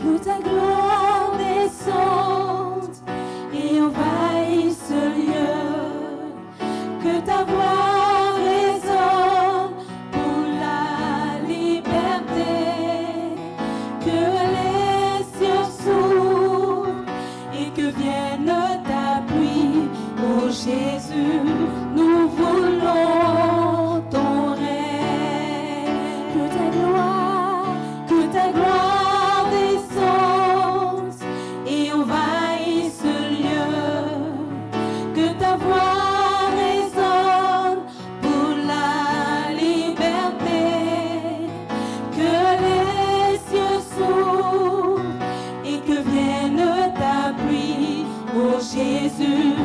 Que ta gloire descende et envahisse ce lieu. Que ta voix résonne pour la liberté. Que les cieux s'ouvrent et que vienne ta pluie. Oh Jésus, nous voulons ton règne. Que ta gloire descende et envahisse ce lieu. Que ta voix résonne pour la liberté. Que les cieux s'ouvrent et que vienne ta pluie. Oh Jésus,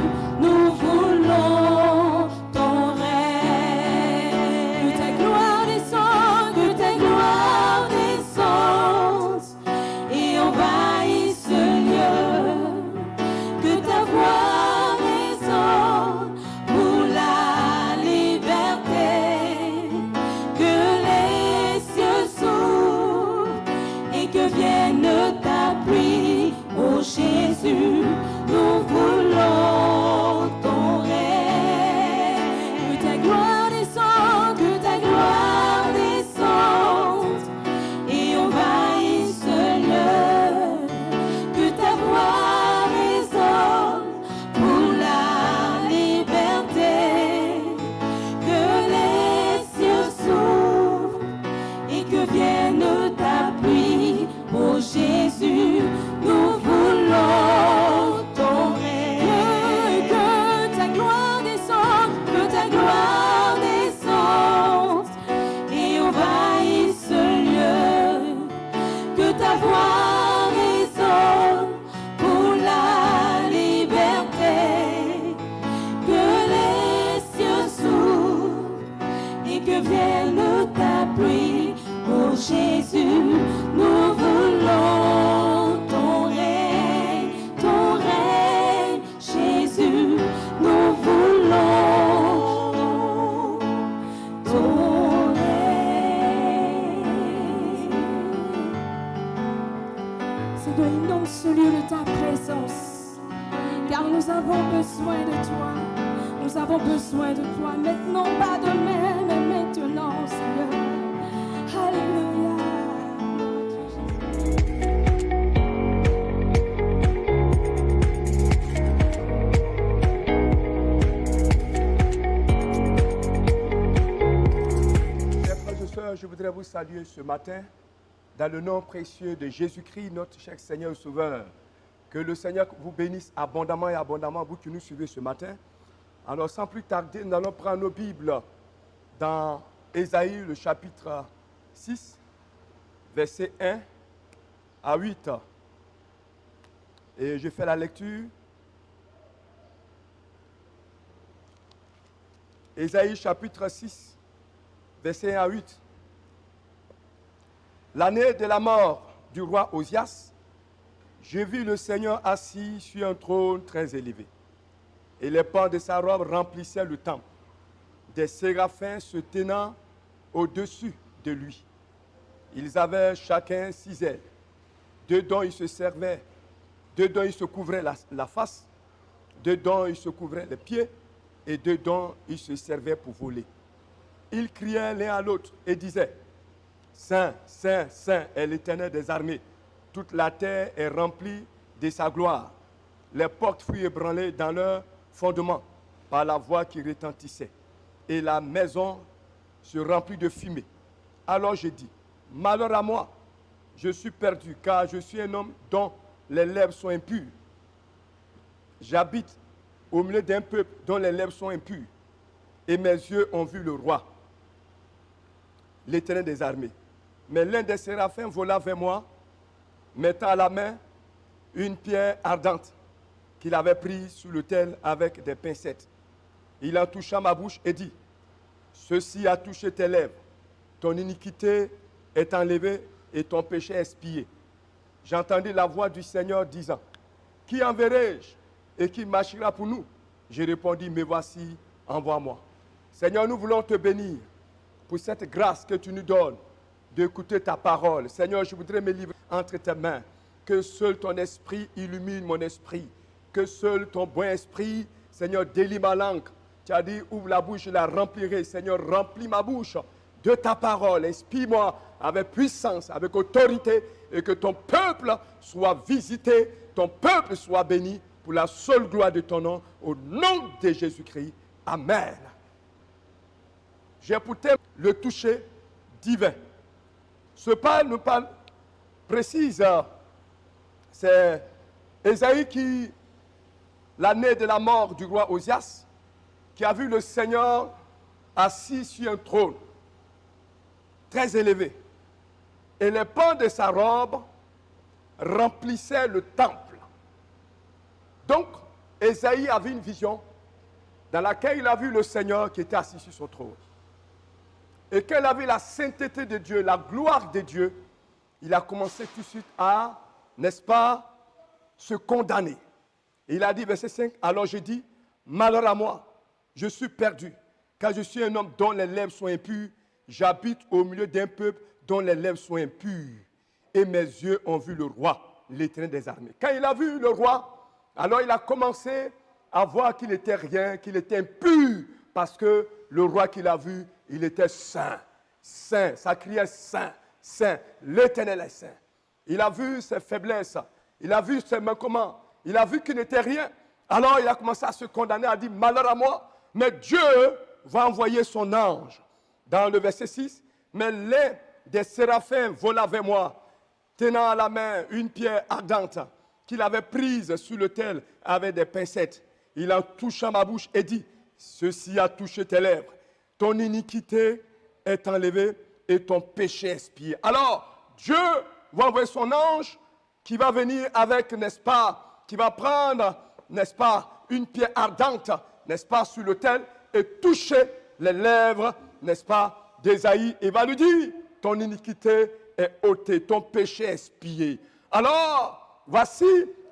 nous voulons ton règne. Que ta gloire descende et envahisse ce lieu. Que ta voix résonne pour la liberté. Que les cieux s'ouvrent et que vienne ta pluie. Oh Jésus, nous voulons ton règne. Que ta gloire descende et envahisse ce lieu. Que ta voix résonne pour la liberté. Que les cieux s'ouvrent et que vienne ta pluie. Oh Jésus, nous voulons ton règne. Que ta gloire descende et envahisse ce lieu. Que ta voix résonne pour la liberté. Que les cieux s'ouvrent et que vienne ta pluie. Oh Jésus, nous voulons ton règne, Jésus, nous voulons ton règne. Seigneur, inonde ce lieu de ta présence, car nous avons besoin de toi. Nous avons besoin de toi maintenant, pas demain, mais maintenant, Seigneur. Alléluia. Chers frères et sœurs, je voudrais vous saluer ce matin dans le nom précieux de Jésus-Christ, notre cher Seigneur et Sauveur. Que le Seigneur vous bénisse abondamment et abondamment, vous qui nous suivez ce matin. Alors, sans plus tarder, nous allons prendre nos Bibles dans Ésaïe, le chapitre 6, versets 1 à 8. Et je fais la lecture. Ésaïe, chapitre 6, versets 1 à 8. L'année de la mort du roi Osias, je vis le Seigneur assis sur un trône très élevé. Et les pans de sa robe remplissaient le temple, des séraphins se tenant au-dessus de lui. Ils avaient chacun 6 ailes. 2 dont ils se servaient, 2 dont ils se couvraient la face, 2 dont ils se couvraient les pieds, et 2 dont ils se servaient pour voler. Ils criaient l'un à l'autre et disaient, « Saint, Saint, Saint est l'Éternel des armées. Toute la terre est remplie de sa gloire. » Les portes furent ébranlées dans leur fondement par la voix qui retentissait. Et la maison se remplit de fumée. Alors je dis, « Malheur à moi, je suis perdu, car je suis un homme dont les lèvres sont impures. J'habite au milieu d'un peuple dont les lèvres sont impures. Et mes yeux ont vu le roi, l'Éternel des armées. » Mais l'un des séraphins vola vers moi, mettant à la main une pierre ardente qu'il avait prise sur l'autel avec des pincettes. Il en toucha ma bouche et dit, « Ceci a touché tes lèvres. Ton iniquité est enlevée et ton péché expié. » J'entendis la voix du Seigneur disant, « Qui enverrai-je et qui marchera pour nous ?» Je répondis, « Me voici, envoie-moi. » Seigneur, nous voulons te bénir pour cette grâce que tu nous donnes d'écouter ta parole. Seigneur, je voudrais me livrer entre tes mains. que seul ton esprit illumine mon esprit, que seul ton bon esprit, Seigneur, délie ma langue. Tu as dit, ouvre la bouche, je la remplirai. Seigneur, remplis ma bouche de ta parole. Inspire-moi avec puissance, avec autorité, et que ton peuple soit visité, ton peuple soit béni, pour la seule gloire de ton nom, au nom de Jésus-Christ. Amen. J'ai pour thème le toucher divin. Ce parle nous parle précise. C'est Ésaïe qui, l'année de la mort du roi Osias, qui a vu le Seigneur assis sur un trône très élevé. Et les pans de sa robe remplissaient le temple. Donc, Ésaïe avait une vision dans laquelle il a vu le Seigneur qui était assis sur son trône. Et quand il a vu la sainteté de Dieu, la gloire de Dieu, il a commencé tout de suite à, n'est-ce pas, se condamner. Et il a dit, verset 5, alors j'ai dit, malheur à moi, je suis perdu, car je suis un homme dont les lèvres sont impures, j'habite au milieu d'un peuple dont les lèvres sont impures. Et mes yeux ont vu le roi, l'Éternel des armées. Quand il a vu le roi, alors il a commencé à voir qu'il n'était rien, qu'il était impur, parce que le roi qu'il a vu, il était saint, saint, ça criait saint, saint, l'Éternel est saint. Il a vu ses faiblesses, il a vu ses manquements, il a vu qu'il n'était rien. Alors il a commencé à se condamner, à dire malheur à moi, mais Dieu va envoyer son ange. Dans le verset 6, mais l'un des séraphins vola vers moi, tenant à la main une pierre ardente qu'il avait prise sur l'autel avec des pincettes. Il en toucha ma bouche et dit, ceci a touché tes lèvres. Ton iniquité est enlevée et ton péché expié. Alors, Dieu va envoyer son ange qui va venir avec, n'est-ce pas, qui va prendre, n'est-ce pas, une pierre ardente, n'est-ce pas, sur l'autel et toucher les lèvres, n'est-ce pas, d'Ésaïe et va lui dire, ton iniquité est ôtée, ton péché est expié. Alors, voici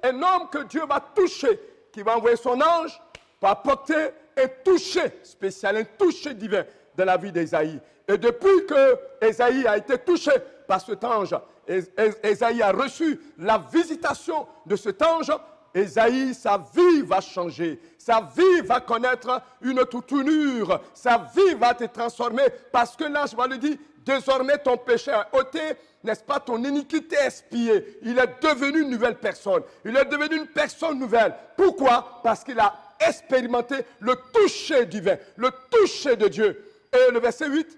un homme que Dieu va toucher, qui va envoyer son ange pour apporter un toucher spécial, un toucher divin dans la vie d'Ésaïe. Et depuis que Ésaïe a été touché par cet ange, Ésaïe a reçu la visitation de cet ange, Ésaïe, sa vie va changer, sa vie va connaître une tournure, sa vie va être transformée parce que l'ange va lui dire, désormais ton péché est ôté, n'est-ce pas, ton iniquité est expiée. Il est devenu une nouvelle personne, il est devenu une personne nouvelle. Pourquoi? Parce qu'il a expérimenté le toucher divin, le toucher de Dieu. Et le verset 8,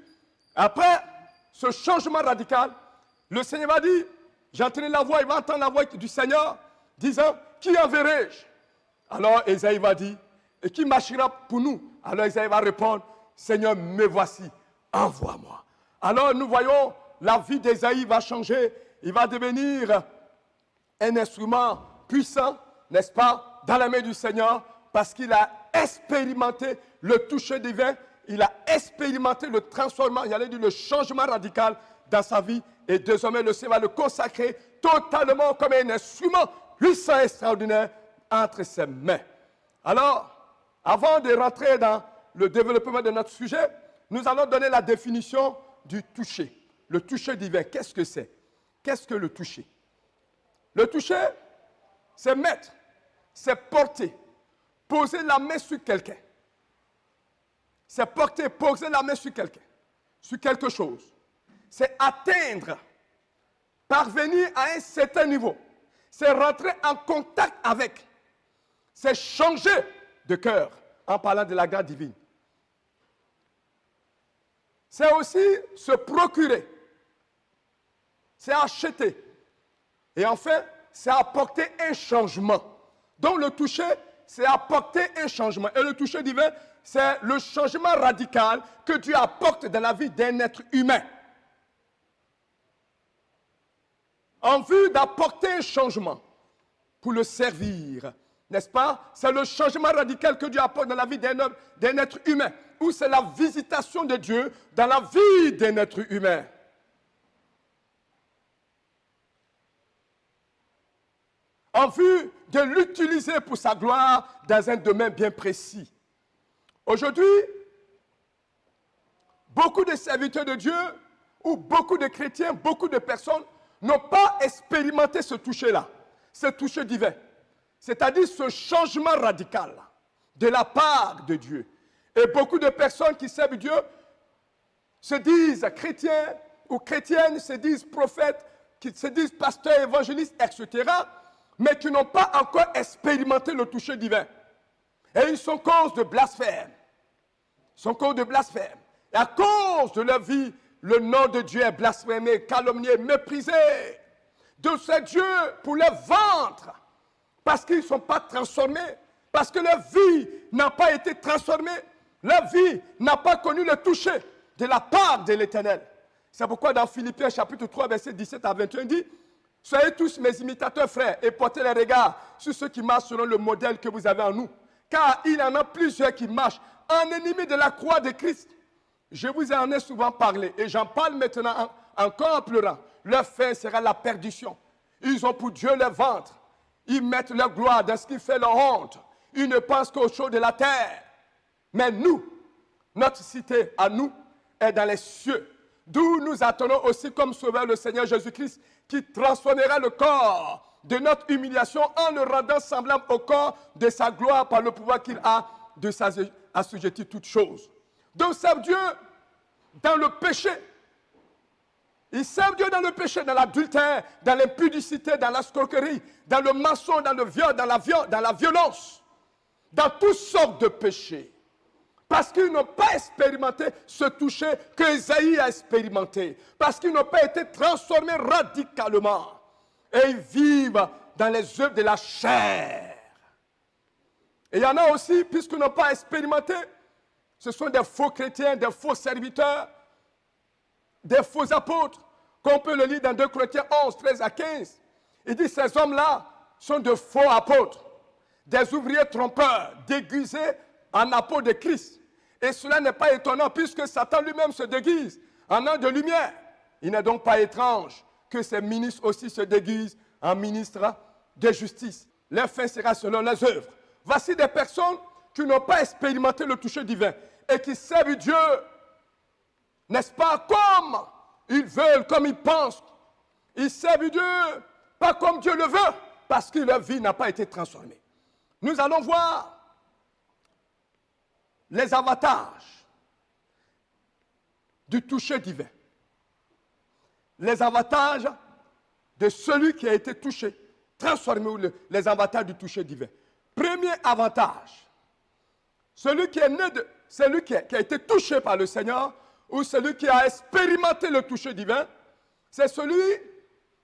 après ce changement radical, le Seigneur va dire, j'ai entendu la voix, il va entendre la voix du Seigneur, disant, qui enverrai-je? Alors Ésaïe va dire, et qui marchera pour nous? Alors Ésaïe va répondre, Seigneur, me voici, envoie-moi. Alors nous voyons, la vie d'Ésaïe va changer, il va devenir un instrument puissant, n'est-ce pas, dans la main du Seigneur, parce qu'il a expérimenté le toucher divin, il a expérimenté le transformement, il allait dire le changement radical dans sa vie, et désormais le Seigneur va le consacrer totalement comme un instrument puissant et extraordinaire entre ses mains. Alors, avant de rentrer dans le développement de notre sujet, nous allons donner la définition du toucher. Le toucher divin, qu'est-ce que c'est? Qu'est-ce que le toucher? Le toucher, c'est mettre, c'est porter, poser la main sur quelqu'un. C'est porter, poser la main sur quelqu'un, sur quelque chose. C'est atteindre, parvenir à un certain niveau. C'est rentrer en contact avec. C'est changer de cœur en parlant de la grâce divine. C'est aussi se procurer. C'est acheter. Et enfin, c'est apporter un changement. Donc le toucher, c'est apporter un changement. Et le toucher divin, c'est le changement radical que Dieu apporte dans la vie d'un être humain. En vue d'apporter un changement pour le servir. N'est-ce pas? C'est le changement radical que Dieu apporte dans la vie d'un être humain. Ou c'est la visitation de Dieu dans la vie d'un être humain. En vue de l'utiliser pour sa gloire dans un domaine bien précis. Aujourd'hui, beaucoup de serviteurs de Dieu ou beaucoup de chrétiens, beaucoup de personnes n'ont pas expérimenté ce toucher-là, ce toucher divin, c'est-à-dire ce changement radical de la part de Dieu. Et beaucoup de personnes qui servent Dieu se disent chrétiens ou chrétiennes, se disent prophètes, qui se disent pasteurs, évangélistes, etc., mais qui n'ont pas encore expérimenté le toucher divin. Et ils sont cause de blasphème. Ils sont cause de blasphème. Et à cause de leur vie, le nom de Dieu est blasphémé, calomnié, méprisé. De ce Dieu pour leur ventre. Parce qu'ils ne sont pas transformés. Parce que leur vie n'a pas été transformée. Leur vie n'a pas connu le toucher de la part de l'Éternel. C'est pourquoi dans Philippiens chapitre 3, verset 17 à 21, il dit « Soyez tous mes imitateurs, frères, et portez les regards sur ceux qui marchent selon le modèle que vous avez en nous. Car il y en a plusieurs qui marchent en ennemis de la croix de Christ. Je vous en ai souvent parlé, et j'en parle maintenant encore en pleurant. Leur fin sera la perdition. Ils ont pour Dieu le ventre. Ils mettent leur gloire dans ce qui fait leur honte. Ils ne pensent qu'aux choses de la terre. Mais nous, notre cité à nous, est dans les cieux. D'où nous attendons aussi comme sauveur le Seigneur Jésus-Christ, qui transformera le corps de notre humiliation en le rendant semblable au corps de sa gloire par le pouvoir qu'il a de s'assujettir toutes choses. Donc, servent Dieu dans le péché. Ils servent Dieu dans le péché, dans l'adultère, dans l'impudicité, dans la l'escroquerie, dans le mensonge, dans le viol, dans la violence, dans toutes sortes de péchés. Parce qu'ils n'ont pas expérimenté ce toucher que Isaïe a expérimenté. Parce qu'ils n'ont pas été transformés radicalement. Et ils vivent dans les œuvres de la chair. Et il y en a aussi, puisqu'ils n'ont pas expérimenté, ce sont des faux chrétiens, des faux serviteurs, des faux apôtres, qu'on peut le lire dans 2 Corinthiens 11, 13 à 15. Il dit, ces hommes-là sont de faux apôtres, des ouvriers trompeurs, déguisés en apôtres de Christ. Et cela n'est pas étonnant, puisque Satan lui-même se déguise en ange de lumière. Il n'est donc pas étrange que ces ministres aussi se déguisent en ministres de justice. Leur fin sera selon leurs œuvres. Voici des personnes qui n'ont pas expérimenté le toucher divin et qui servent Dieu, n'est-ce pas, comme ils veulent, comme ils pensent. Ils servent Dieu, pas comme Dieu le veut, parce que leur vie n'a pas été transformée. Nous allons voir les avantages du toucher divin. Les avantages de celui qui a été touché, transformé, ou les avantages du toucher divin. Premier avantage, celui qui est né de, celui qui a été touché par le Seigneur, ou celui qui a expérimenté le toucher divin, c'est celui,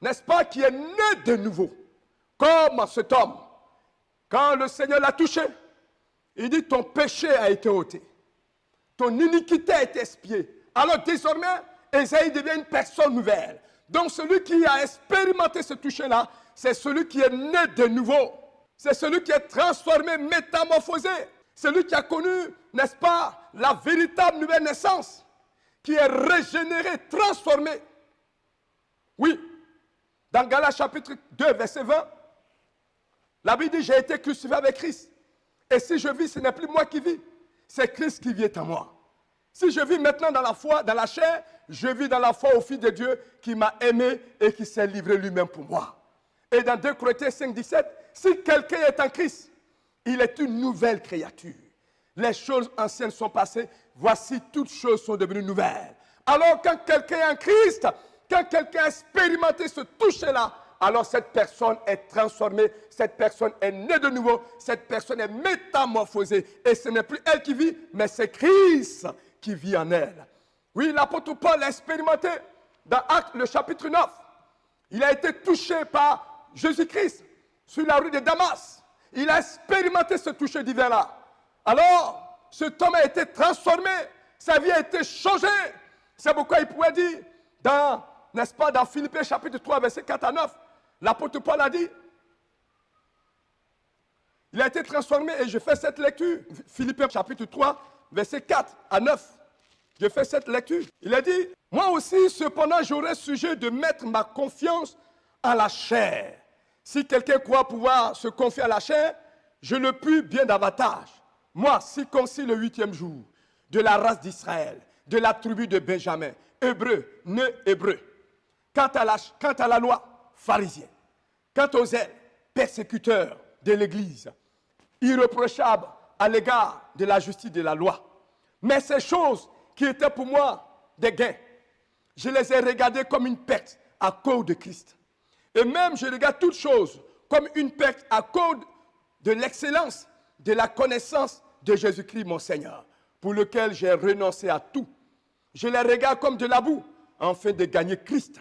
n'est-ce pas, qui est né de nouveau. Comme cet homme, quand le Seigneur l'a touché, il dit, ton péché a été ôté, ton iniquité a été expiée. Alors désormais, Ésaïe devient une personne nouvelle. Donc celui qui a expérimenté ce toucher-là, c'est celui qui est né de nouveau. C'est celui qui est transformé, métamorphosé. Celui qui a connu, n'est-ce pas, la véritable nouvelle naissance, qui est régénéré, transformé. Oui, dans Galates chapitre 2, verset 20, la Bible dit, j'ai été crucifié avec Christ. Et si je vis, ce n'est plus moi qui vis, c'est Christ qui vit en moi. Si je vis maintenant dans la foi, dans la chair, je vis dans la foi au Fils de Dieu qui m'a aimé et qui s'est livré lui-même pour moi. Et dans 2 Corinthiens 5, 17, si quelqu'un est en Christ, il est une nouvelle créature. Les choses anciennes sont passées, voici toutes choses sont devenues nouvelles. Alors quand quelqu'un est en Christ, quand quelqu'un a expérimenté ce toucher-là, alors cette personne est transformée, cette personne est née de nouveau, cette personne est métamorphosée. Et ce n'est plus elle qui vit, mais c'est Christ qui vit en elle. Oui, l'apôtre Paul l'a expérimenté dans Actes, le chapitre 9. Il a été touché par Jésus-Christ sur la rue de Damas. Il a expérimenté ce toucher divin-là. Alors, cet homme a été transformé, sa vie a été changée. C'est pourquoi il pouvait dire, n'est-ce pas, dans Philippiens chapitre 3, verset 4 à 9, l'apôtre Paul a dit, il a été transformé, et je fais cette lecture, Philippiens chapitre 3, verset 4 à 9. Je fais cette lecture. Il a dit, moi aussi, cependant, j'aurais sujet de mettre ma confiance à la chair. Si quelqu'un croit pouvoir se confier à la chair, je le puis bien davantage. Moi, circoncis le 8e jour, de la race d'Israël, de la tribu de Benjamin, hébreu, né hébreu. quant à la loi, pharisien. Quant aux zèles, persécuteurs de l'Église, irréprochables à l'égard de la justice de la loi. Mais ces choses qui étaient pour moi des gains, je les ai regardées comme une perte à cause de Christ. Et même je regarde toutes choses comme une perte à cause de l'excellence de la connaissance de Jésus-Christ mon Seigneur, pour lequel j'ai renoncé à tout. Je les regarde comme de la boue, afin de gagner Christ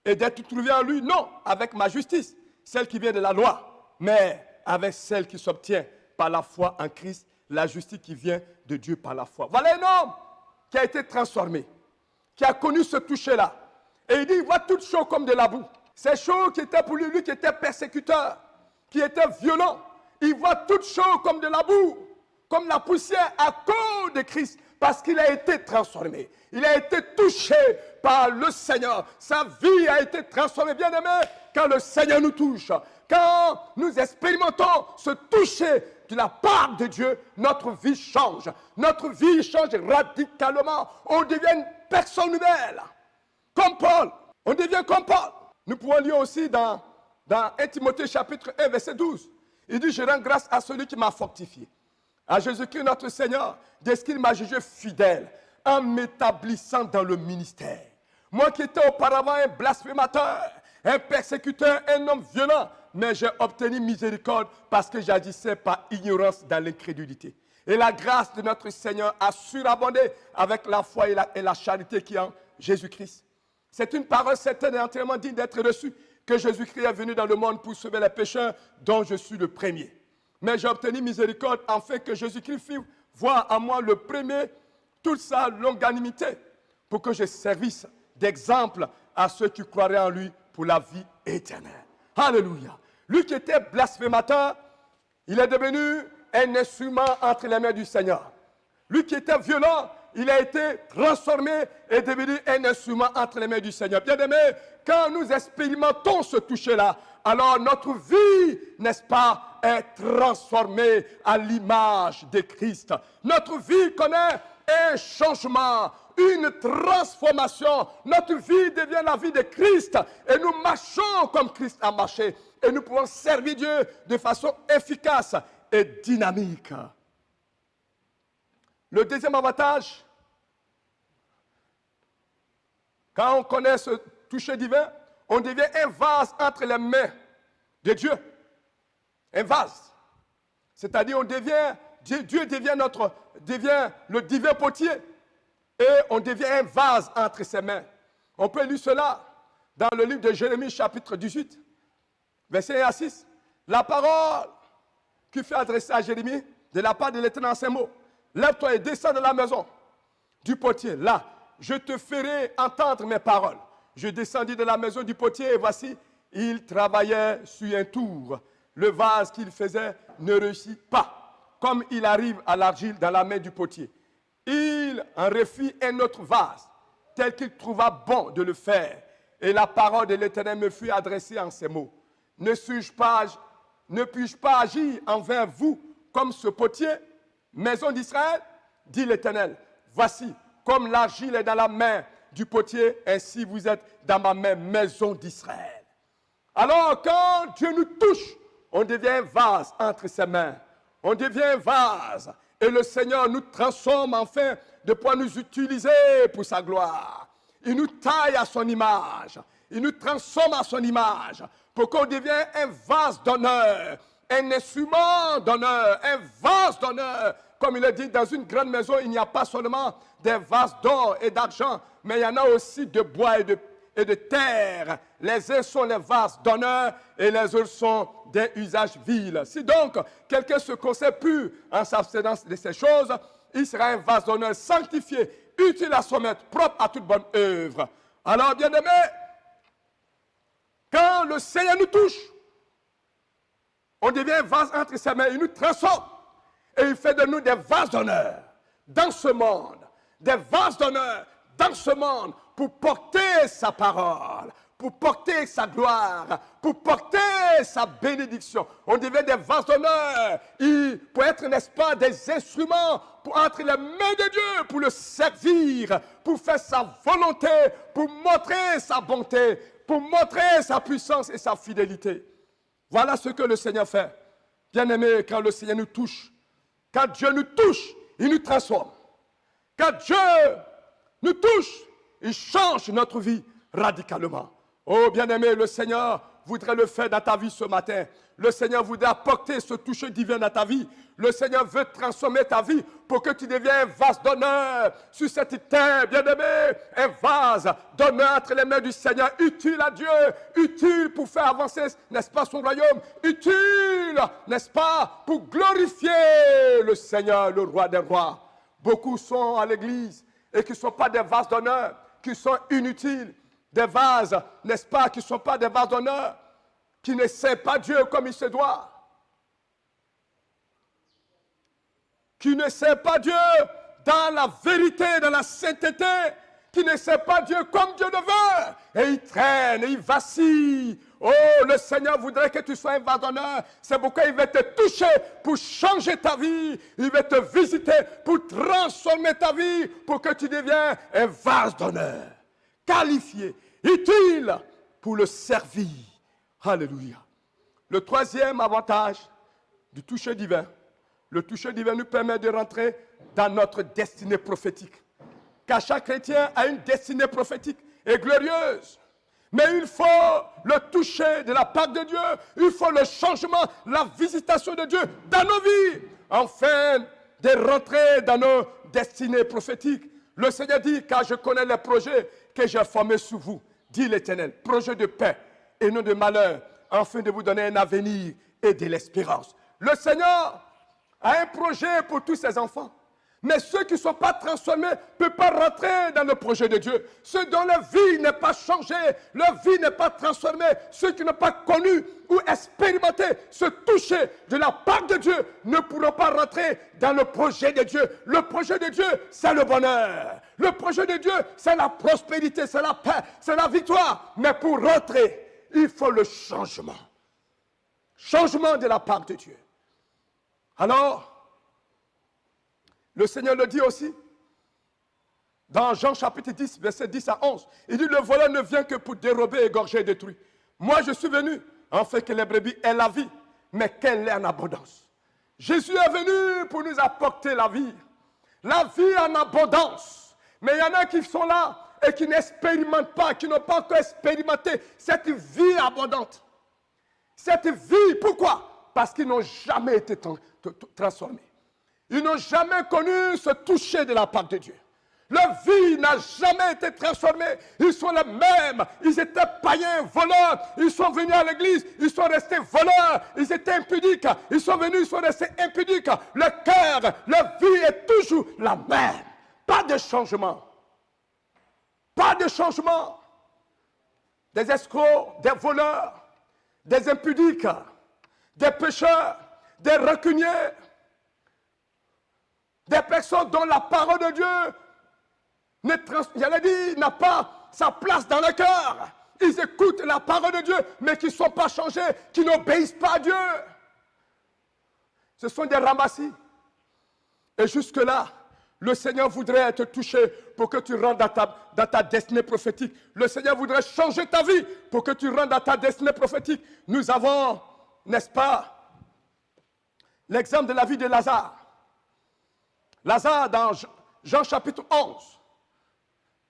et d'être trouvé en lui, non avec ma justice, celle qui vient de la loi, mais avec celle qui s'obtient par la foi en Christ, la justice qui vient de Dieu par la foi. Voilà un homme qui a été transformé, qui a connu ce toucher-là. Et il dit, il voit toutes choses comme de la boue. Ces choses qui étaient pour lui, lui qui était persécuteur, qui était violent, il voit toutes choses comme de la boue, comme la poussière à cause de Christ, parce qu'il a été transformé. Il a été touché par le Seigneur. Sa vie a été transformée. Bien aimé, quand le Seigneur nous touche, quand nous expérimentons ce toucher de la part de Dieu, notre vie change. Notre vie change radicalement. On devient une personne nouvelle. Comme Paul. On devient comme Paul. Nous pouvons lire aussi dans 1 Timothée chapitre 1, verset 12. Il dit, je rends grâce à celui qui m'a fortifié, à Jésus-Christ notre Seigneur, de ce qu'il m'a jugé fidèle, en m'établissant dans le ministère. Moi qui étais auparavant un blasphémateur, un persécuteur, un homme violent, mais j'ai obtenu miséricorde parce que j'agissais par ignorance dans l'incrédulité. Et la grâce de notre Seigneur a surabondé avec la foi et la charité qui est en Jésus-Christ. C'est une parole certaine et entièrement digne d'être reçue, que Jésus-Christ est venu dans le monde pour sauver les pécheurs, dont je suis le premier. Mais j'ai obtenu miséricorde afin que Jésus-Christ fît voir en moi le premier toute sa longanimité, pour que je servisse d'exemple à ceux qui croiraient en lui pour la vie éternelle. Alléluia. Lui qui était blasphémateur, il est devenu un instrument entre les mains du Seigneur. Lui qui était violent, il a été transformé et devenu un instrument entre les mains du Seigneur. Bien-aimé, quand nous expérimentons ce toucher-là, alors notre vie, n'est-ce pas, est transformée à l'image de Christ. Notre vie connaît un changement, une transformation. Notre vie devient la vie de Christ et nous marchons comme Christ a marché. Et nous pouvons servir Dieu de façon efficace et dynamique. Le deuxième avantage, quand on connaît ce toucher divin, on devient un vase entre les mains de Dieu. Un vase. C'est-à-dire, Dieu devient le divin potier. Et on devient un vase entre ses mains. On peut lire cela dans le livre de Jérémie, chapitre 18, verset 1 à 6. La parole qui fait adresser à Jérémie de la part de l'Éternel en ces mots. Lève-toi et descends de la maison du potier. Là, je te ferai entendre mes paroles. Je descendis de la maison du potier et voici, il travaillait sur un tour. Le vase qu'il faisait ne réussit pas, comme il arrive à l'argile dans la main du potier. Il en refit un autre vase, tel qu'il trouva bon de le faire. Et la parole de l'Éternel me fut adressée en ces mots. Ne puis-je pas agir envers vous comme ce potier, maison d'Israël? Dit l'Éternel. Voici, comme l'argile est dans la main du potier, ainsi vous êtes dans ma main, maison d'Israël. Alors, quand Dieu nous touche, on devient un vase entre ses mains. On devient un vase. Et le Seigneur nous transforme afin de pouvoir nous utiliser pour sa gloire. Il nous taille à son image. Il nous transforme à son image pour qu'on devienne un vase d'honneur, un instrument d'honneur, un vase d'honneur. Comme il est dit, dans une grande maison, il n'y a pas seulement des vases d'or et d'argent, mais il y en a aussi de bois et de terre. Les uns sont les vases d'honneur et les autres sont des usages vils. Si donc quelqu'un se conserve pur en s'abstenance de ces choses, il sera un vase d'honneur sanctifié, utile à son maître, propre à toute bonne œuvre. Alors, bien-aimés, quand le Seigneur nous touche, on devient un vase entre ses mains, il nous transforme et il fait de nous des vases d'honneur dans ce monde, des vases d'honneur dans ce monde pour porter sa parole, pour porter sa gloire, pour porter sa bénédiction. On devient des vases d'honneur, pour être, n'est-ce pas, des instruments entre les mains de Dieu, pour le servir, pour faire sa volonté, pour montrer sa bonté, pour montrer sa puissance et sa fidélité. Voilà ce que le Seigneur fait. Bien-aimés, quand le Seigneur nous touche, quand Dieu nous touche, il nous transforme. Quand Dieu nous touche, il change notre vie radicalement. Oh bien-aimé, le Seigneur voudrait le faire dans ta vie ce matin. Le Seigneur voudrait apporter ce toucher divin dans ta vie. Le Seigneur veut transformer ta vie pour que tu deviennes un vase d'honneur sur cette terre, bien-aimé. Un vase d'honneur entre les mains du Seigneur, utile à Dieu, utile pour faire avancer, n'est-ce pas, son royaume, utile, n'est-ce pas, pour glorifier le Seigneur, le roi des rois. Beaucoup sont à l'église et qui ne sont pas des vases d'honneur, qui sont inutiles. Des vases, n'est-ce pas, qui ne sont pas des vases d'honneur, qui ne servent pas Dieu comme il se doit. Qui ne servent pas Dieu dans la vérité, dans la sainteté, qui ne servent pas Dieu comme Dieu le veut. Et il traîne, et il vacille. Oh, le Seigneur voudrait que tu sois un vase d'honneur. C'est pourquoi il va te toucher pour changer ta vie. Il va te visiter pour transformer ta vie, pour que tu deviennes un vase d'honneur. Qualifié, utile pour le servir. Alléluia. Le troisième avantage du toucher divin, le toucher divin nous permet de rentrer dans notre destinée prophétique. Car chaque chrétien a une destinée prophétique et glorieuse. Mais il faut le toucher de la part de Dieu. Il faut le changement, la visitation de Dieu dans nos vies, afin de rentrer dans nos destinées prophétiques. Le Seigneur dit, car je connais les projets que j'ai formés sur vous, dit l'Éternel, projets de paix et non de malheur, afin de vous donner un avenir et de l'espérance. Le Seigneur a un projet pour tous ses enfants. Mais ceux qui ne sont pas transformés ne peuvent pas rentrer dans le projet de Dieu. Ceux dont leur vie n'est pas changée, leur vie n'est pas transformée, ceux qui n'ont pas connu ou expérimenté ce toucher de la part de Dieu ne pourront pas rentrer dans le projet de Dieu. Le projet de Dieu, c'est le bonheur. Le projet de Dieu, c'est la prospérité, c'est la paix, c'est la victoire. Mais pour rentrer, il faut le changement. Changement de la part de Dieu. Alors, le Seigneur le dit aussi, dans Jean chapitre 10, verset 10 à 11. Il dit, le voleur ne vient que pour dérober, égorger et détruire. Moi, je suis venu, afin que les brebis aient la vie, mais qu'elle ait en abondance. Jésus est venu pour nous apporter la vie en abondance. Mais il y en a qui sont là et qui n'expérimentent pas, qui n'ont pas encore expérimenté cette vie abondante. Cette vie, pourquoi? Parce qu'ils n'ont jamais été transformés. Ils n'ont jamais connu ce toucher de la part de Dieu. Leur vie n'a jamais été transformée. Ils sont les mêmes. Ils étaient païens, voleurs. Ils sont venus à l'église. Ils sont restés voleurs. Ils étaient impudiques. Ils sont venus, ils sont restés impudiques. Leur cœur, leur vie est toujours la même. Pas de changement. Pas de changement. Des escrocs, des voleurs, des impudiques, des pécheurs, des rancuniers. Des personnes dont la parole de Dieu n'a pas sa place dans le cœur. Ils écoutent la parole de Dieu, mais qui ne sont pas changés, qui n'obéissent pas à Dieu. Ce sont des ramassis. Et jusque-là, le Seigneur voudrait te toucher pour que tu rentres dans ta destinée prophétique. Le Seigneur voudrait changer ta vie pour que tu rentres dans ta destinée prophétique. Nous avons, n'est-ce pas, l'exemple de la vie de Lazare. Lazare, dans Jean chapitre 11,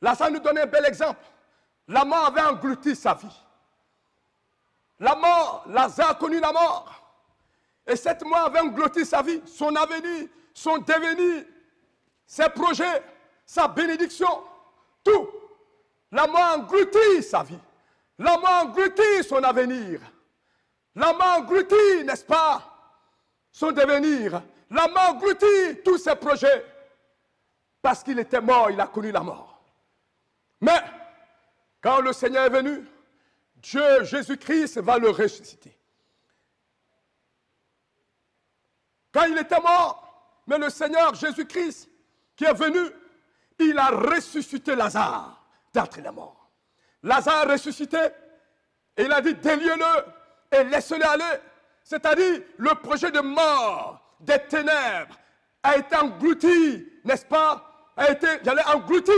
Lazare nous donne un bel exemple. La mort avait englouti sa vie. La mort, Lazare a connu la mort. Et cette mort avait englouti sa vie, son avenir, son devenir, ses projets, sa bénédiction, tout. La mort a englouti sa vie. La mort a englouti son avenir. La mort a englouti, n'est-ce pas, son devenir. La mort a englouti tous ses projets. Parce qu'il était mort, il a connu la mort. Mais, quand le Seigneur est venu, Dieu, Jésus-Christ, va le ressusciter. Quand il était mort, mais le Seigneur Jésus-Christ, qui est venu, il a ressuscité Lazare d'entre les morts. Lazare ressuscité, Et il a dit, déliez-le et laissez-le aller. C'est-à-dire, le projet de mort des ténèbres a été englouti, n'est-ce pas? A été, englouti.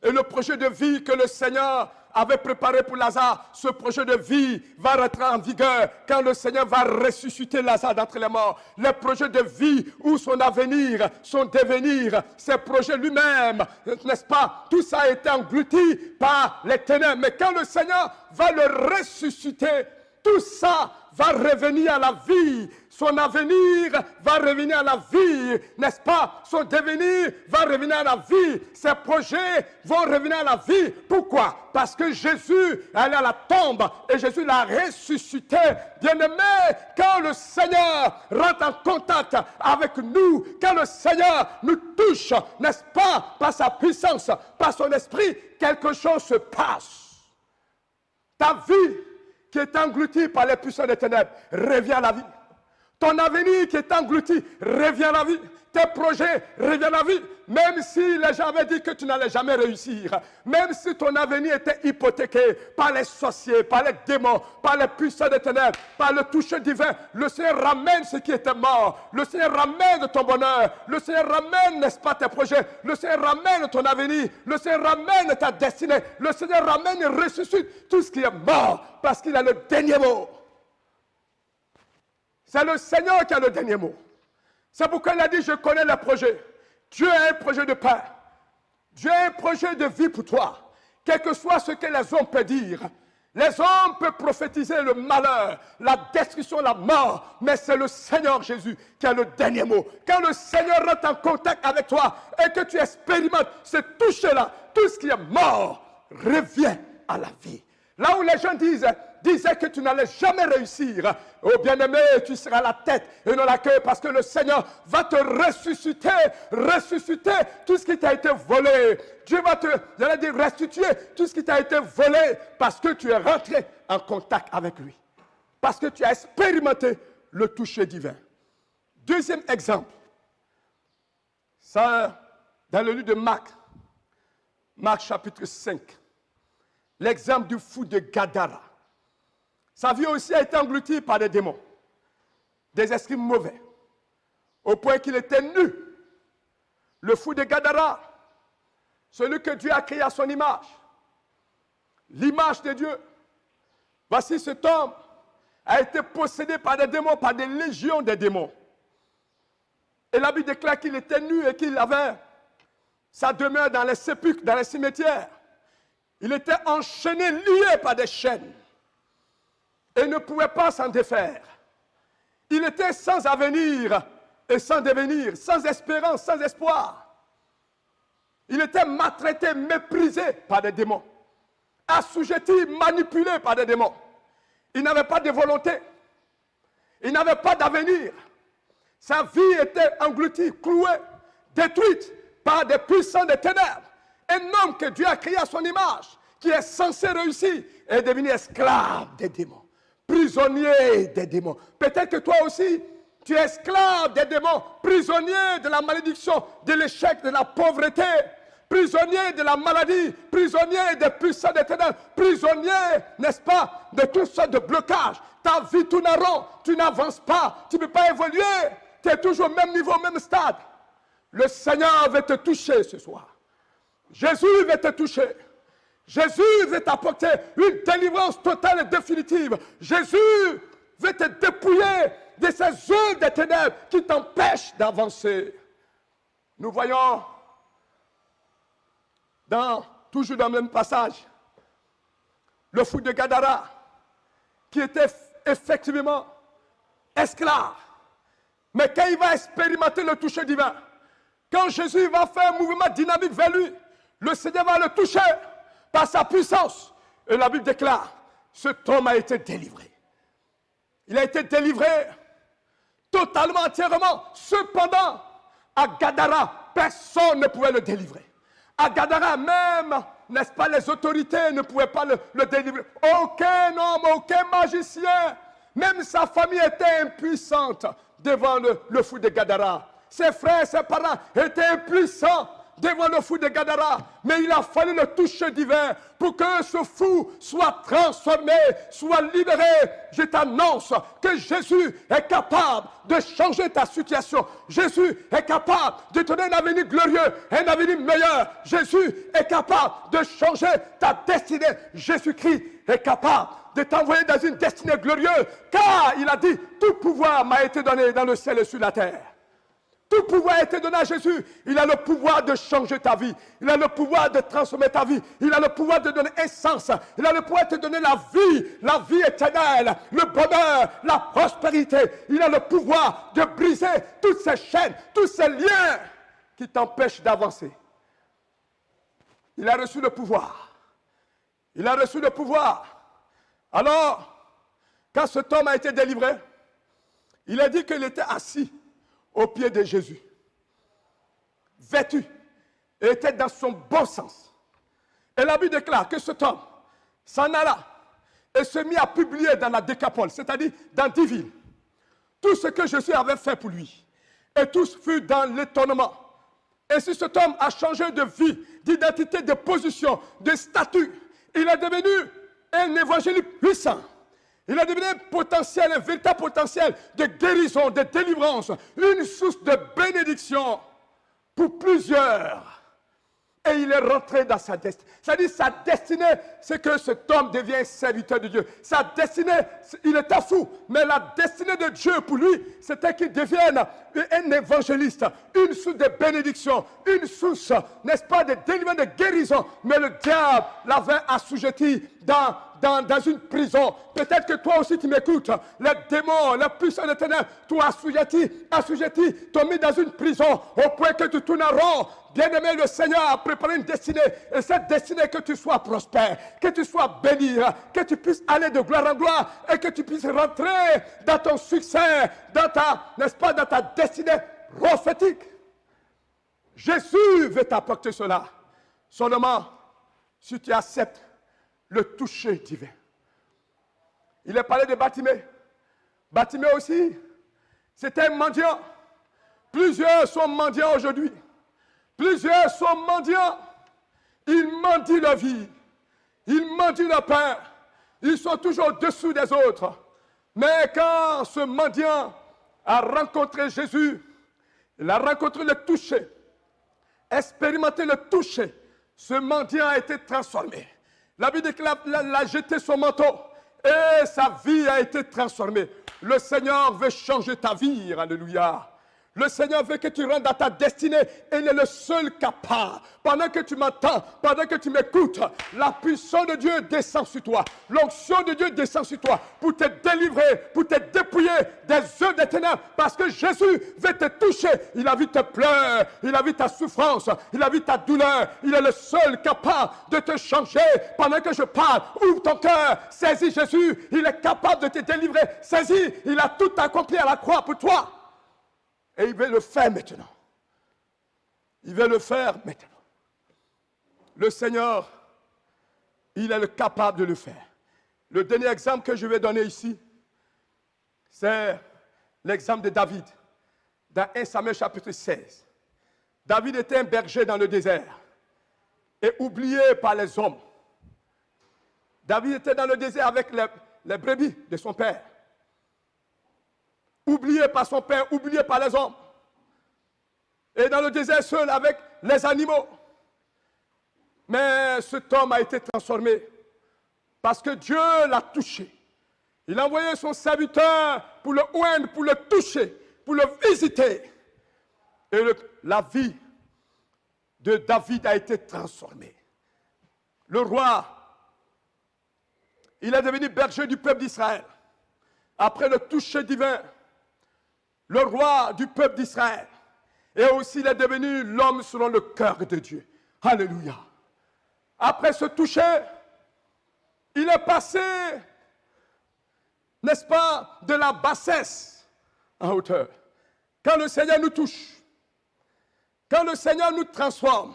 Et le projet de vie que le Seigneur avait préparé pour Lazare, ce projet de vie va rentrer en vigueur quand le Seigneur va ressusciter Lazare d'entre les morts. Le projet de vie où son avenir, son devenir, ses projets lui-même, n'est-ce pas? Tout ça a été englouti par les ténèbres. Mais quand le Seigneur va le ressusciter, tout ça va revenir à la vie. Son avenir va revenir à la vie, n'est-ce pas? Son devenir va revenir à la vie. Ses projets vont revenir à la vie. Pourquoi? Parce que Jésus est allé à la tombe et Jésus l'a ressuscité. Bien-aimé, quand le Seigneur rentre en contact avec nous, quand le Seigneur nous touche, n'est-ce pas? Par sa puissance, par son esprit, quelque chose se passe. Ta vie qui est englouti par les puissants des ténèbres, revient à la vie. Ton avenir qui est englouti, revient à la vie. Tes projets reviennent à la vie. Même si les gens avaient dit que tu n'allais jamais réussir, même si ton avenir était hypothéqué par les sorciers, par les démons, par les puissants des ténèbres, par le toucher divin, le Seigneur ramène ce qui était mort. Le Seigneur ramène ton bonheur. Le Seigneur ramène, n'est-ce pas, tes projets. Le Seigneur ramène ton avenir. Le Seigneur ramène ta destinée. Le Seigneur ramène et ressuscite tout ce qui est mort parce qu'il a le dernier mot. C'est le Seigneur qui a le dernier mot. C'est pourquoi il a dit, je connais les projets. Dieu a un projet de paix. Dieu a un projet de vie pour toi. Quel que soit ce que les hommes peuvent dire. Les hommes peuvent prophétiser le malheur, la destruction, la mort. Mais c'est le Seigneur Jésus qui a le dernier mot. Quand le Seigneur rentre en contact avec toi et que tu expérimentes ce toucher-là, tout ce qui est mort revient à la vie. Là où les gens disaient que tu n'allais jamais réussir, oh bien-aimé, tu seras la tête et non la queue parce que le Seigneur va te ressusciter tout ce qui t'a été volé. Dieu va te, restituer tout ce qui t'a été volé parce que tu es rentré en contact avec lui. Parce que tu as expérimenté le toucher divin. Deuxième exemple, ça dans le livre de Marc chapitre 5. L'exemple du fou de Gadara. Sa vie aussi a été engloutie par des démons, des esprits mauvais, au point qu'il était nu. Le fou de Gadara, celui que Dieu a créé à son image, l'image de Dieu. Voici cet homme a été possédé par des démons, par des légions de démons. Et la Bible déclare qu'il était nu et qu'il avait sa demeure dans les sépulcres, dans les cimetières. Il était enchaîné, lié par des chaînes et ne pouvait pas s'en défaire. Il était sans avenir et sans devenir, sans espérance, sans espoir. Il était maltraité, méprisé par des démons, assujetti, manipulé par des démons. Il n'avait pas de volonté, il n'avait pas d'avenir. Sa vie était engloutie, clouée, détruite par des puissants des ténèbres. Un homme que Dieu a créé à son image, qui est censé réussir, est devenu esclave des démons, prisonnier des démons. Peut-être que toi aussi, tu es esclave des démons, prisonnier de la malédiction, de l'échec, de la pauvreté, prisonnier de la maladie, prisonnier des puissants des ténèbres, prisonnier, n'est-ce pas, de toutes sortes de blocages. Ta vie tourne en rond, tu n'avances pas, tu ne peux pas évoluer, tu es toujours au même niveau, au même stade. Le Seigneur veut te toucher ce soir. Jésus veut te toucher. Jésus veut t'apporter une délivrance totale et définitive. Jésus veut te dépouiller de ces œuvres des ténèbres qui t'empêchent d'avancer. Nous voyons, toujours dans le même passage, le fou de Gadara, qui était effectivement esclave. Mais quand il va expérimenter le toucher divin, quand Jésus va faire un mouvement dynamique vers lui, le Seigneur va le toucher par sa puissance. Et la Bible déclare, cet homme a été délivré. Il a été délivré totalement, entièrement. Cependant, à Gadara, personne ne pouvait le délivrer. À Gadara même, n'est-ce pas, les autorités ne pouvaient pas le délivrer. Aucun homme, aucun magicien, même sa famille était impuissante devant le fou de Gadara. Ses frères, ses parents étaient impuissants devant le fou de Gadara, mais il a fallu le toucher divin pour que ce fou soit transformé, soit libéré. Je t'annonce que Jésus est capable de changer ta situation. Jésus est capable de te donner un avenir glorieux, un avenir meilleur. Jésus est capable de changer ta destinée. Jésus-Christ est capable de t'envoyer dans une destinée glorieuse, car il a dit, tout pouvoir m'a été donné dans le ciel et sur la terre. Tout pouvoir a été donné à Jésus. Il a le pouvoir de changer ta vie. Il a le pouvoir de transformer ta vie. Il a le pouvoir de donner un sens. Il a le pouvoir de te donner la vie éternelle, le bonheur, la prospérité. Il a le pouvoir de briser toutes ces chaînes, tous ces liens qui t'empêchent d'avancer. Il a reçu le pouvoir. Il a reçu le pouvoir. Alors, quand cet homme a été délivré, il a dit qu'il était assis au pied de Jésus, vêtu, et était dans son bon sens. Et la Bible déclare que cet homme s'en alla et se mit à publier dans la Décapole, c'est-à-dire dans 10 villes, tout ce que Jésus avait fait pour lui. Et tous furent dans l'étonnement. Et si cet homme a changé de vie, d'identité, de position, de statut, il est devenu un évangéliste puissant. Il a devenu un véritable potentiel de guérison, de délivrance, une source de bénédiction pour plusieurs. Et il est rentré dans sa destinée. C'est-à-dire sa destinée, c'est que cet homme devient serviteur de Dieu. Sa destinée, il était fou, mais la destinée de Dieu pour lui, c'était qu'il devienne un évangéliste, une source de bénédiction, une source, n'est-ce pas, de délivrance, de guérison. Mais le diable l'avait assujetti dans une prison. Peut-être que toi aussi tu m'écoutes. Les démons, les puissants de ténèbres, t'ont assujetti, t'ont mis dans une prison au point que tu tournes en rond. Bien-aimé, le Seigneur a préparé une destinée. Et cette destinée, que tu sois prospère, que tu sois béni, que tu puisses aller de gloire en gloire et que tu puisses rentrer dans ton succès, dans ta destinée prophétique. Jésus veut t'apporter cela. Seulement, si tu acceptes le toucher divin. Il est parlé de Bartimée. Bartimée aussi, c'était un mendiant. Plusieurs sont mendiants aujourd'hui. Plusieurs sont mendiants. Ils mendient leur vie. Ils mendient leur pain. Ils sont toujours au-dessous des autres. Mais quand ce mendiant a rencontré Jésus, il a rencontré le toucher, expérimenté le toucher, ce mendiant a été transformé. La Bible déclare qu'il a jeté son manteau et sa vie a été transformée. Le Seigneur veut changer ta vie, alléluia. Le Seigneur veut que tu rentres dans ta destinée et il est le seul capable. Pendant que tu m'entends, pendant que tu m'écoutes, la puissance de Dieu descend sur toi. L'onction de Dieu descend sur toi pour te délivrer, pour te dépouiller des œuvres des ténèbres. Parce que Jésus veut te toucher. Il a vu tes pleurs, il a vu ta souffrance, il a vu ta douleur. Il est le seul capable de te changer. Pendant que je parle, ouvre ton cœur, saisis Jésus. Il est capable de te délivrer. Saisis, il a tout accompli à la croix pour toi. Et il veut le faire maintenant. Il veut le faire maintenant. Le Seigneur, il est le capable de le faire. Le dernier exemple que je vais donner ici, c'est l'exemple de David, dans 1 Samuel chapitre 16. David était un berger dans le désert et oublié par les hommes. David était dans le désert avec les brebis de son père. Oublié par son père, oublié par les hommes. Et dans le désert seul avec les animaux. Mais cet homme a été transformé parce que Dieu l'a touché. Il a envoyé son serviteur pour le oindre, pour le toucher, pour le visiter. Et la vie de David a été transformée. Le roi, il est devenu berger du peuple d'Israël. Après le toucher divin, le roi du peuple d'Israël. Et aussi, il est devenu l'homme selon le cœur de Dieu. Alléluia. Après ce toucher, il est passé, n'est-ce pas, de la bassesse en hauteur. Quand le Seigneur nous touche, quand le Seigneur nous transforme,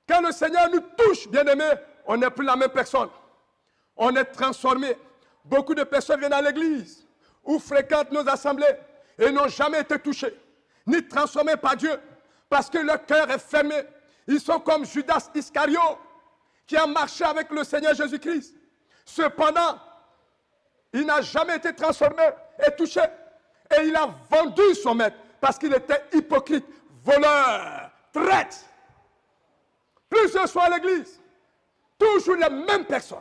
quand le Seigneur nous touche, bien-aimés, on n'est plus la même personne. On est transformé. Beaucoup de personnes viennent à l'église ou fréquentent nos assemblées et n'ont jamais été touchés, ni transformés par Dieu, parce que leur cœur est fermé. Ils sont comme Judas Iscariote, qui a marché avec le Seigneur Jésus-Christ. Cependant, il n'a jamais été transformé et touché. Et il a vendu son maître parce qu'il était hypocrite, voleur, traître. Plusieurs sont à l'église, toujours les mêmes personnes.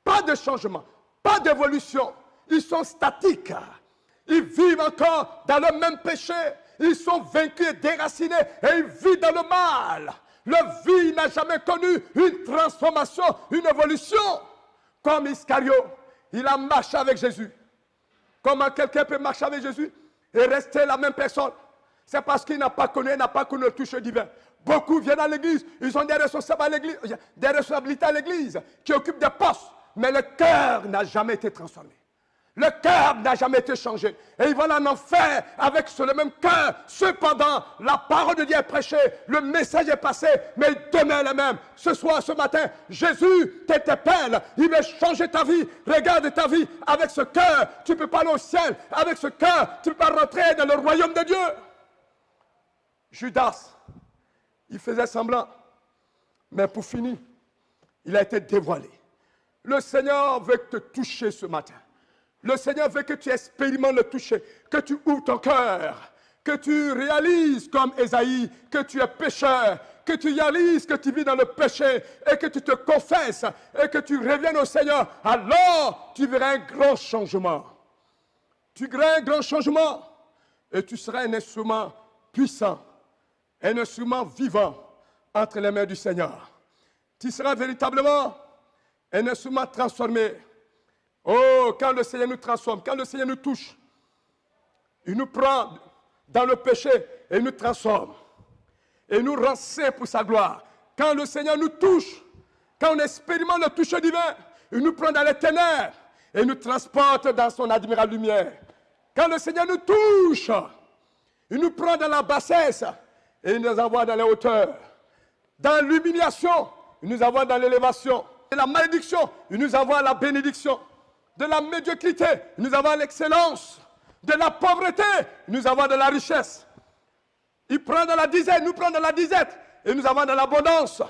Pas de changement, pas d'évolution. Ils sont statiques. Ils vivent encore dans le même péché. Ils sont vaincus et déracinés et ils vivent dans le mal. Leur vie n'a jamais connu une transformation, une évolution. Comme Iscariote, il a marché avec Jésus. Comment quelqu'un peut marcher avec Jésus et rester la même personne? C'est parce qu'il n'a pas connu le toucher divin. Beaucoup viennent à l'église, ils ont des responsabilités à l'église, qui occupent des postes, mais le cœur n'a jamais été transformé. Le cœur n'a jamais été changé. Et ils vont en enfer avec le même cœur. Cependant, la parole de Dieu est prêchée, le message est passé, mais demain le même. Ce soir, ce matin, Jésus t'interpelle. Il veut changer ta vie. Regarde ta vie avec ce cœur. Tu ne peux pas aller au ciel. Avec ce cœur, tu ne peux pas rentrer dans le royaume de Dieu. Judas, il faisait semblant. Mais pour finir, il a été dévoilé. Le Seigneur veut te toucher ce matin. Le Seigneur veut que tu expérimentes le toucher, que tu ouvres ton cœur, que tu réalises comme Ésaïe que tu es pécheur, que tu réalises que tu vis dans le péché et que tu te confesses et que tu reviennes au Seigneur. Alors, tu verras un grand changement. Tu verras un grand changement et tu seras un instrument puissant, un instrument vivant entre les mains du Seigneur. Tu seras véritablement un instrument transformé. Oh, quand le Seigneur nous transforme, quand le Seigneur nous touche, il nous prend dans le péché et il nous transforme. Et nous rend saints pour sa gloire. Quand le Seigneur nous touche, quand on expérimente le toucher divin, il nous prend dans les ténèbres et nous transporte dans son admirable lumière. Quand le Seigneur nous touche, il nous prend dans la bassesse et il nous envoie dans les hauteurs. Dans l'humiliation, il nous envoie dans l'élévation. De la malédiction, il nous envoie à la bénédiction. De la médiocrité, il nous envoie l'excellence. De la pauvreté, il nous envoie de la richesse. Il prend dans la disette, nous prend dans la disette, et nous envoie dans l'abondance.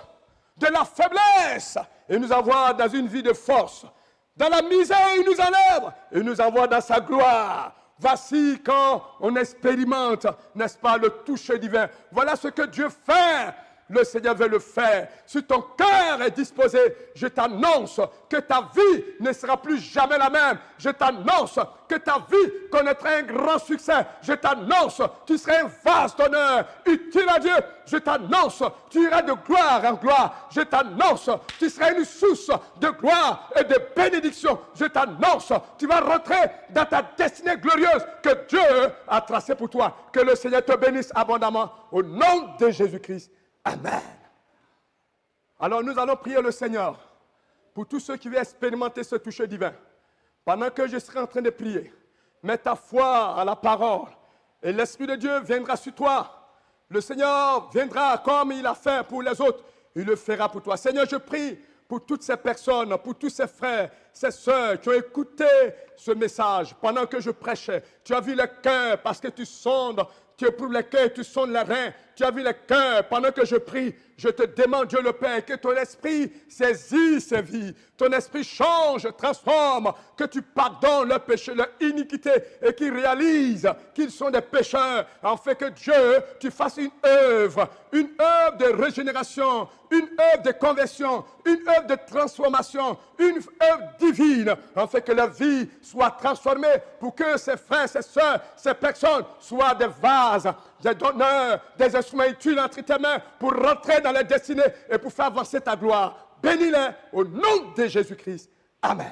De la faiblesse, et nous envoie dans une vie de force. Dans la misère, il nous enlève, et nous envoie dans sa gloire. Voici quand on expérimente, n'est-ce pas, le toucher divin. Voilà ce que Dieu fait. Le Seigneur veut le faire. Si ton cœur est disposé, je t'annonce que ta vie ne sera plus jamais la même. Je t'annonce que ta vie connaîtra un grand succès. Je t'annonce, tu seras un vase d'honneur, utile à Dieu. Je t'annonce, tu iras de gloire en gloire. Je t'annonce, tu seras une source de gloire et de bénédiction. Je t'annonce, tu vas rentrer dans ta destinée glorieuse que Dieu a tracée pour toi. Que le Seigneur te bénisse abondamment au nom de Jésus-Christ. Amen. Alors nous allons prier le Seigneur pour tous ceux qui veulent expérimenter ce toucher divin. Pendant que je serai en train de prier, mets ta foi à la parole et l'Esprit de Dieu viendra sur toi. Le Seigneur viendra comme il a fait pour les autres. Il le fera pour toi. Seigneur, je prie pour toutes ces personnes, pour tous ces frères, ces sœurs qui ont écouté ce message pendant que je prêchais. Tu as vu le cœur parce que tu sondes. Tu éprouves les cœurs, tu sondes les reins. Tu as vu les cœurs. Pendant que je prie, je te demande, Dieu le Père, que ton esprit saisisse ces vies. Ton esprit change, transforme, que tu pardonnes leur péché, leur iniquité et qu'ils réalisent qu'ils sont des pécheurs. En fait que Dieu, tu fasses une œuvre de régénération, une œuvre de conversion, une œuvre de transformation, une œuvre divine, en fait que leur vie soit transformée pour que ces frères, ces sœurs, ces personnes soient des vases, des donneurs, des instruments utiles entre tes mains pour rentrer dans les destinées et pour faire avancer ta gloire. Bénis-les au nom de Jésus-Christ. Amen.